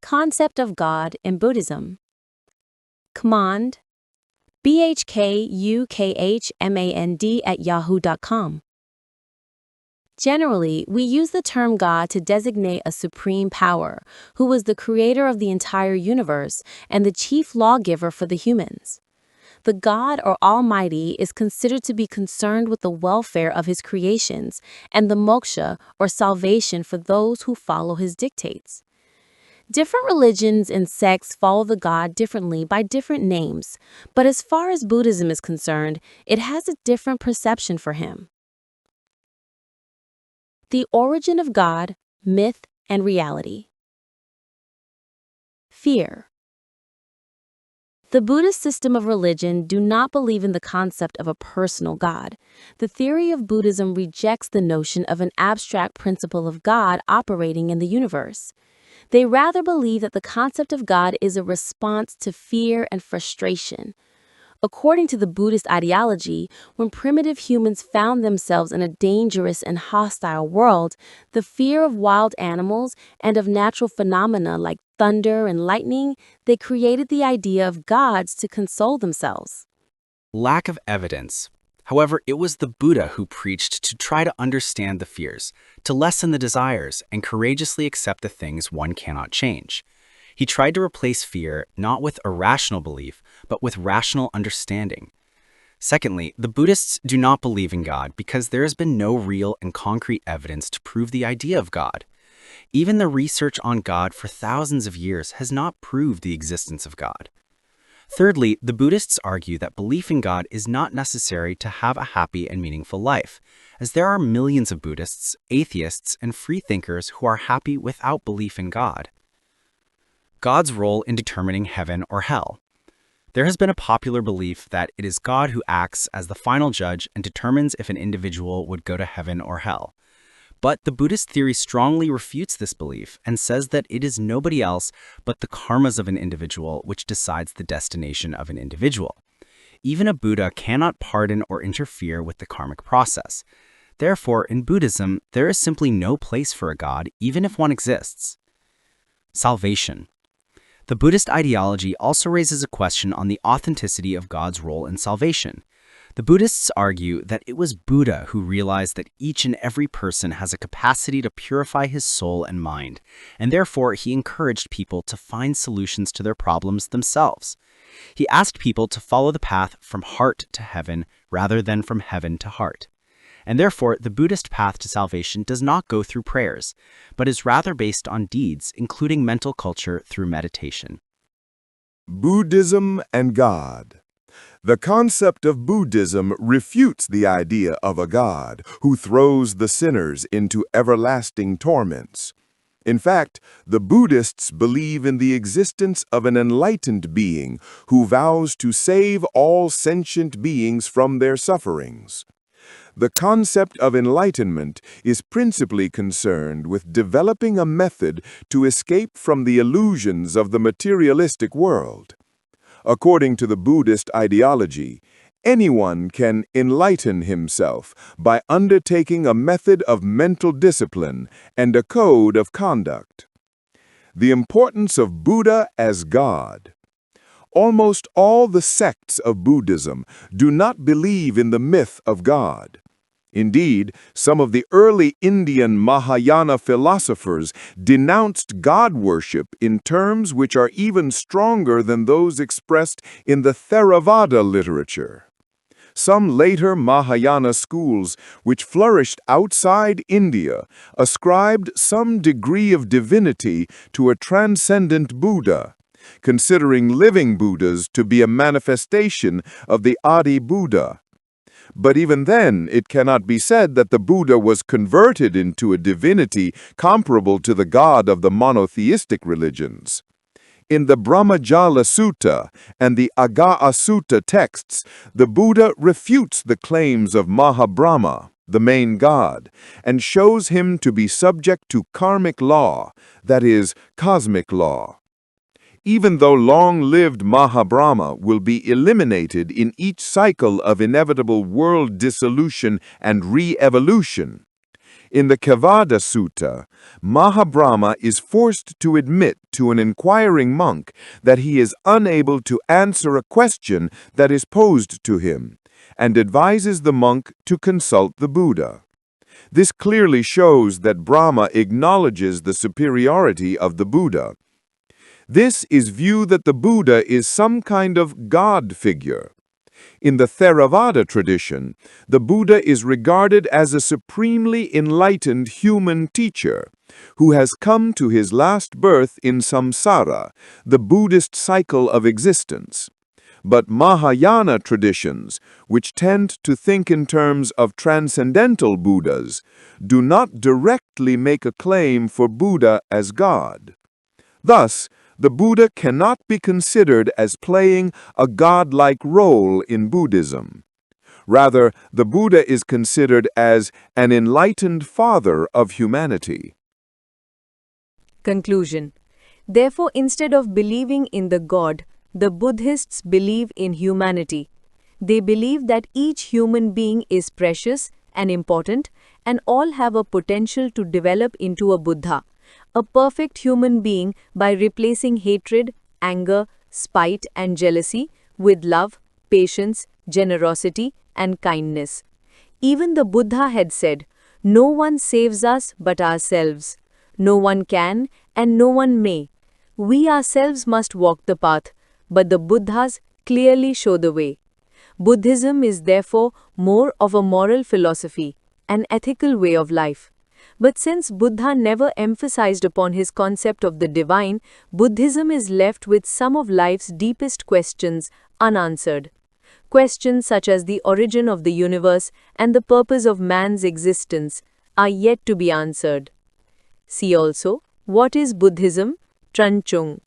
Concept of God in Buddhism. Khmand, BHKUKHMAND @yahoo.com. Generally, we use the term God to designate a supreme power, who was the creator of the entire universe and the chief lawgiver for the humans. The God or Almighty is considered to be concerned with the welfare of his creations and the moksha or salvation for those who follow his dictates. Different religions and sects follow the God differently by different names, but as far as Buddhism is concerned, it has a different perception for him. The origin of God, myth, and reality. Fear. The Buddhist system of religion do not believe in the concept of a personal God. The theory of Buddhism rejects the notion of an abstract principle of God operating in the universe. They rather believe that the concept of God is a response to fear and frustration. According to the Buddhist ideology, when primitive humans found themselves in a dangerous and hostile world, the fear of wild animals and of natural phenomena like thunder and lightning, they created the idea of gods to console themselves. Lack of evidence. However, it was the Buddha who preached to try to understand the fears, to lessen the desires, and courageously accept the things one cannot change. He tried to replace fear not with irrational belief, but with rational understanding. Secondly, the Buddhists do not believe in God because there has been no real and concrete evidence to prove the idea of God. Even the research on God for thousands of years has not proved the existence of God. Thirdly, the Buddhists argue that belief in God is not necessary to have a happy and meaningful life, as there are millions of Buddhists, atheists, and freethinkers who are happy without belief in God. God's role in determining heaven or hell. There has been a popular belief that it is God who acts as the final judge and determines if an individual would go to heaven or hell. But the Buddhist theory strongly refutes this belief and says that it is nobody else but the karmas of an individual which decides the destination of an individual. Even a Buddha cannot pardon or interfere with the karmic process. Therefore, in Buddhism, there is simply no place for a God, even if one exists. Salvation. The Buddhist ideology also raises a question on the authenticity of God's role in salvation. The Buddhists argue that it was Buddha who realized that each and every person has a capacity to purify his soul and mind, and therefore he encouraged people to find solutions to their problems themselves. He asked people to follow the path from heart to heaven rather than from heaven to heart. And therefore, the Buddhist path to salvation does not go through prayers, but is rather based on deeds, including mental culture through meditation. Buddhism and God. The concept of Buddhism refutes the idea of a God who throws the sinners into everlasting torments. In fact, the Buddhists believe in the existence of an enlightened being who vows to save all sentient beings from their sufferings. The concept of enlightenment is principally concerned with developing a method to escape from the illusions of the materialistic world. According to the Buddhist ideology, anyone can enlighten himself by undertaking a method of mental discipline and a code of conduct. The importance of Buddha as God. Almost all the sects of Buddhism do not believe in the myth of God. Indeed, some of the early Indian Mahayana philosophers denounced God worship in terms which are even stronger than those expressed in the Theravada literature. Some later Mahayana schools, which flourished outside India, ascribed some degree of divinity to a transcendent Buddha, considering living Buddhas to be a manifestation of the Adi Buddha. But even then, it cannot be said that the Buddha was converted into a divinity comparable to the God of the monotheistic religions. In the Brahmajala Sutta and the Aggaha Sutta texts, the Buddha refutes the claims of Mahabrahma, the main God, and shows him to be subject to karmic law, that is, cosmic law. Even though long-lived Mahabrahma will be eliminated in each cycle of inevitable world dissolution and re-evolution, In the Kevada Sutta, Mahabrahma is forced to admit to an inquiring monk that he is unable to answer a question that is posed to him, and advises the monk to consult the Buddha. This clearly shows that Brahma acknowledges the superiority of the Buddha. This is view that the Buddha is some kind of God figure. In the Theravada tradition, the Buddha is regarded as a supremely enlightened human teacher who has come to his last birth in samsara, the Buddhist cycle of existence. But Mahayana traditions, which tend to think in terms of transcendental Buddhas, do not directly make a claim for Buddha as God. Thus, the Buddha cannot be considered as playing a godlike role in Buddhism. Rather, the Buddha is considered as an enlightened father of humanity. Conclusion. Therefore, instead of believing in the God, the Buddhists believe in humanity. They believe that each human being is precious and important, and all have a potential to develop into a Buddha, a perfect human being, by replacing hatred, anger, spite, and jealousy with love, patience, generosity, and kindness. Even the Buddha had said, "No one saves us but ourselves. No one can and no one may. We ourselves must walk the path, but the Buddhas clearly show the way." Buddhism is therefore more of a moral philosophy, an ethical way of life. But since Buddha never emphasized upon his concept of the divine, Buddhism is left with some of life's deepest questions unanswered. Questions such as the origin of the universe and the purpose of man's existence are yet to be answered. See also, what is Buddhism? Tranchung.